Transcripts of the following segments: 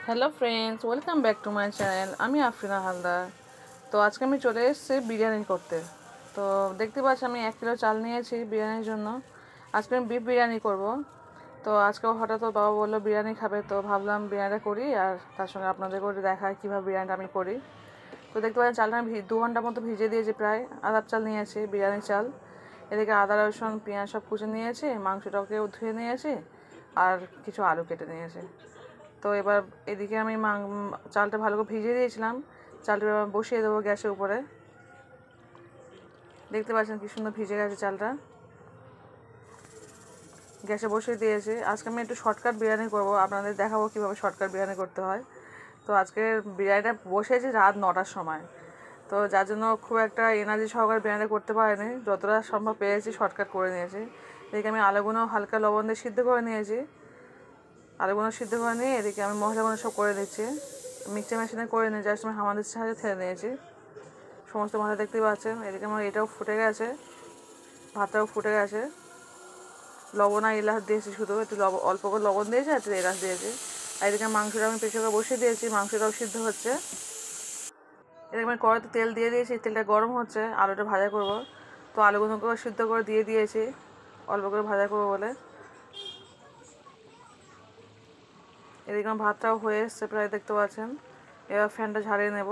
Hello friends, welcome back to my channel. আমি আফরিনা হালদার। তো আজকে আমি চলে এসেছি বিরিয়ানি করতে। তো দেখতে পাচ্ছি আমি 1 কিলো চাল নিয়েছি বিরিয়ানির জন্য। আজকে আমি বিফ বিরিয়ানি করব। তো আজকে হঠাৎ ওর বাবা বললো বিরিয়ানি খাবে, তো ভাবলাম বিরিয়ানিটা করি আর তার সঙ্গে আপনাদেরকেও দেখাই কীভাবে বিরিয়ানিটা আমি করি। তো দেখতে পাচ্ছেন চালটা আমি 2 ঘন্টার মতো ভিজিয়ে দিয়েছি, প্রায় আদাব চাল নিয়েছি, বিরিয়ানি চাল। এদিকে আদা রসুন পেঁয়াজ সব কুচে নিয়েছি, মাংসটাকেও ধুয়ে নিয়েছি আর কিছু আলু কেটে নিয়েছি। তো এবার এদিকে আমি চালটা ভালো করে ভিজিয়ে দিয়েছিলাম, চালটা এবার বসিয়ে দেবো গ্যাসের উপরে। দেখতে পাচ্ছেন কি সুন্দর ভিজে গেছে চালটা, গ্যাসে বসিয়ে দিয়েছি। আজকে আমি একটু শর্টকাট বিরিয়ানি করব, আপনাদের দেখাবো কীভাবে শর্টকাট বিরিয়ানি করতে হয়। তো আজকে বিরিয়ানিটা বসিয়েছি রাত 9টার সময়, তো যার জন্য খুব একটা এনার্জি সহকারে বিরিয়ানি করতে পারিনি, যতটা সম্ভব পেরেছি শর্টকাট করে নিয়েছি। এদিকে আমি আলুগুলো হালকা লবণ দিয়ে সিদ্ধ করে নিয়েছি। আলুগুলো সিদ্ধ করে নিয়ে এদিকে আমি মশলাগুলো সব করে দিচ্ছি, মিক্সচার মেশিনে করে নিয়ে জাস্ট আমি হামাদের সাহায্যে ঠেলে নিয়েছি সমস্ত মশলা। দেখতেই পাচ্ছেন এদিকে আমার এটাও ফুটে গেছে, ভাতটাও ফুটে গেছে। লবণ আর এলাচ দিয়েছি, শুধু একটু অল্প করে লবণ দিয়েছি আর একটু এলাচ দিয়েছি। আর এদিকে মাংসটা আমি প্রেসারে বসিয়ে দিয়েছি, মাংসটাও সিদ্ধ হচ্ছে। এদিকে আমি কড়াইতে তেল দিয়ে দিয়েছি, তেলটা গরম হচ্ছে, আলুটা ভাজা করব। তো আলুগুলোকেও সিদ্ধ করে দিয়ে দিয়েছি অল্প করে ভাজা করবো বলে। এদিকে আমার ভাতটাও হয়ে এসছে প্রায়, দেখতে পাচ্ছেন। এবার ফ্যানটা ঝাড়িয়ে নেব।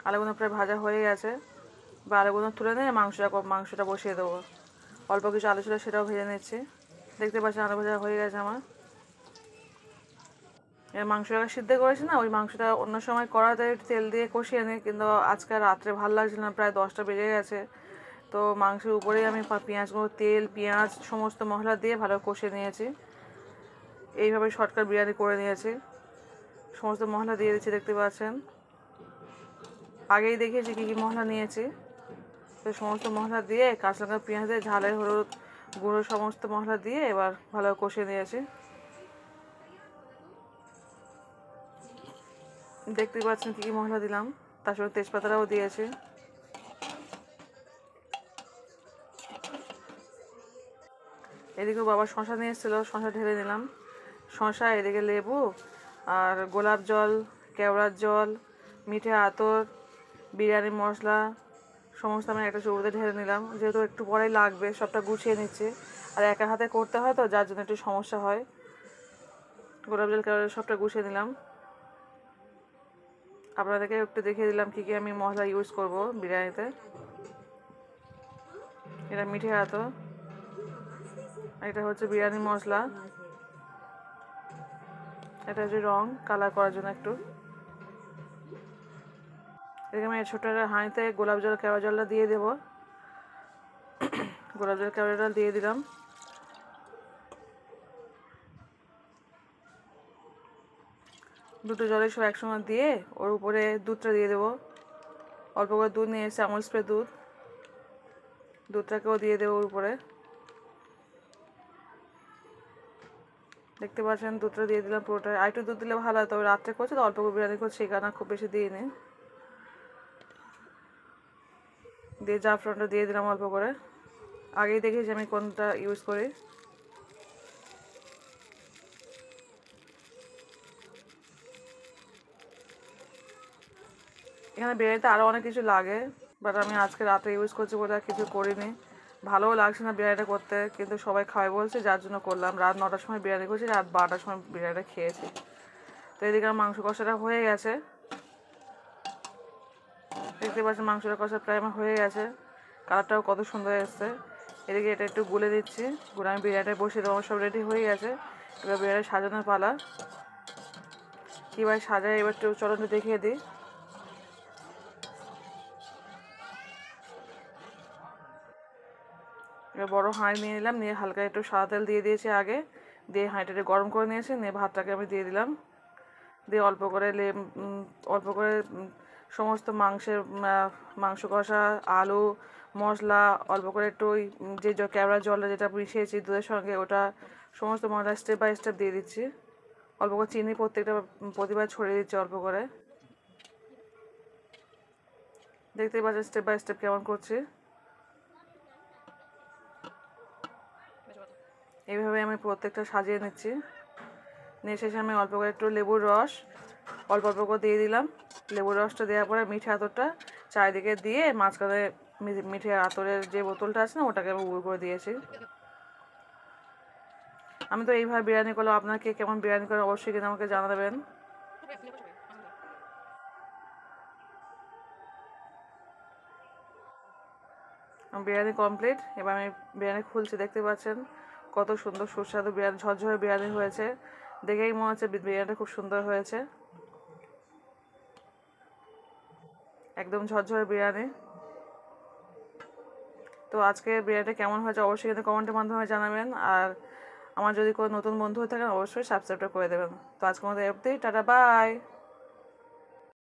আলুগুলো প্রায় ভাজা হয়ে গেছে, বা আলুগুলো তুলে নিয়ে মাংসটা বসিয়ে দেবো। অল্প কিছু আলু ছিল সেটাও ভেজে নিচ্ছি। দেখতে পাচ্ছেন আলু ভাজা হয়ে গেছে আমার। এবার মাংসটা সিদ্ধ করেছি না, ওই মাংসটা অন্য সময় কড়াতে একটু তেল দিয়ে কষিয়ে নিই, কিন্তু আজকে রাত্রে ভালো লাগছিল না, প্রায় 10টা বেজে গেছে। তো মাংসের উপরেই আমি পেঁয়াজগুলো, তেল পেঁয়াজ সমস্ত মশলা দিয়ে ভালো কষিয়ে নিয়েছি। এইভাবে শর্টকাট বিরিয়ানি করে নিয়েছি, সমস্ত মশলা দিয়ে দিচ্ছি। দেখতে পাচ্ছেন আগেই দেখিয়েছি কী কী মশলা নিয়েছি। তো সমস্ত মশলা দিয়ে কাঁচা লঙ্কা পেঁয়াজ দিয়ে ঝালের হলুদ গুঁড়ো সমস্ত মশলা দিয়ে এবার ভালো কষিয়ে নিয়েছি। দেখতেই পাচ্ছেন কী কী মশলা দিলাম, তার সঙ্গে তেজপাতাটাও দিয়েছি। এদিকে বাবা শশা নিয়ে এসেছিলো, শশা ঢেলে নিলাম। শশা, এদিকে লেবু আর গোলাপ জল, কেওড়ার জল, মিঠে আতর, বিরিয়ানি মশলা সমস্ত আমি একটা চৌড়োতে ঢেলে নিলাম, যেহেতু একটু পরেই লাগবে, সবটা গুছিয়ে নিচ্ছি। আর একা হাতে করতে হয় তো, যার জন্য একটু সমস্যা হয়। গোলাপ জল কেওড়া সবটা গুছিয়ে নিলাম। আপনাদেরকে একটু দেখিয়ে দিলাম কী কী আমি মশলা ইউজ করব বিরিয়ানিতে। এটা মিঠে আতর, এটা হচ্ছে বিরিয়ানি মশলা, এটা হচ্ছে রং কালার করার জন্য একটু। এদিকে আমি ছোটো একটা হাঁড়িতে গোলাপ জল কেওড়া জলটা দিয়ে দেবো। গোলাপ জল কেওড়া জল দিয়ে দিলাম। দুটো জলের সব একসঙ্গে দিয়ে ওর উপরে দুধটা দিয়ে দেবো। অল্প করে দুধ নিয়ে এসে, আমুল স্প্রে দুধ, দুধটাকেও দিয়ে দেবো ওর উপরে। দেখতে পাচ্ছেন দুধটা দিয়ে দিলাম পুরোটা। আর একটু দুধ দিলে ভালো হয়, তবে রাত্রে করছে তো অল্প করে বিরিয়ানি করছি, এই কারণে খুব বেশি দিইনি। দিয়ে জাফরানটা দিয়ে দিলাম অল্প করে, আগেই দেখেছি আমি কোনটা ইউজ করি। এখানে বিরিয়ানিতে আরও অনেক কিছু লাগে, বাট আমি আজকে রাতে ইউজ করছি বলে আর কিছু করিনি। ভালোও লাগছে না বিরিয়ানিটা করতে, কিন্তু সবাই খাওয়াই বলছে যার জন্য করলাম। রাত 9টার সময় বিরিয়ানি করছি, রাত 12টার সময় বিরিয়ানিটা খেয়েছি। তো এদিকে আমার মাংস কষাটা হয়ে গেছে, দেখতে পাচ্ছেন মাংসটা কষা প্রায় আমার হয়ে গেছে, কালারটাও কত সুন্দর এসছে। এদিকে এটা একটু গুলে দিচ্ছি, গুলে আমি বিরিয়ানিটা বসিয়ে দেবো। আমার সব রেডি হয়ে গেছে, এবার বিরিয়ানি সাজানোর পালা। কীভাবে সাজাই এবার একটু চলন্ত দেখিয়ে দিই। এবার বড়ো হাঁড়ি নিয়ে নিলাম, নিয়ে হালকা একটু সাদা তেল দিয়ে দিয়েছি আগে, দিয়ে হাঁড়িটা গরম করে নিয়েছি, নিয়ে ভাতটাকে আমি দিয়ে দিলাম। দিয়ে অল্প করে সমস্ত মাংস কষা, আলু, মশলা, অল্প করে একটু ওই যে কেওড়া জলটা যেটা মিশিয়েছি দুধের সঙ্গে, ওটা সমস্ত মশলা স্টেপ বাই স্টেপ দিয়ে দিচ্ছি। অল্প করে চিনি প্রতিবার ছড়িয়ে দিচ্ছি অল্প করে। দেখতেই পাচ্ছেন স্টেপ বাই স্টেপ কেমন করছি। এইভাবে আমি প্রত্যেকটা সাজিয়ে নিচ্ছি। নিয়ে শেষে আমি অল্প করে একটু লেবুর রস অল্প অল্প করে দিয়ে দিলাম। লেবুর রসটা দেওয়ার পরে মিঠে আতরটা চারিদিকে দিয়ে মাঝখানে মিঠে আতরের যে বোতলটা আছে না ওটাকে আমি করে দিয়েছি। আমি তো এইভাবে বিরিয়ানি করলাম, আপনাকে কেমন বিরিয়ানি করে অবশ্যই কিন্তু আমাকে জানাবেন। বিরিয়ানি কমপ্লিট। এবার আমি বিরিয়ানি খুলছি, দেখতে পাচ্ছেন কত সুন্দর সুস্বাদু বিরিয়ানি, ঝরঝরে বিরিয়ানি হয়েছে। দেখেই মনে হচ্ছে বিরিয়ানিটা খুব সুন্দর হয়েছে, একদম ঝরঝরে বিরিয়ানি। তো আজকে বিরিয়ানিটা কেমন হয়েছে অবশ্যই কিন্তু কমেন্টের মাধ্যমে জানাবেন। আর আমার যদি কোনো নতুন বন্ধু হয়ে থাকেন অবশ্যই সাবস্ক্রাইবটা করে দেবেন। তো আজকের মতো অবধি, টাটা বাই।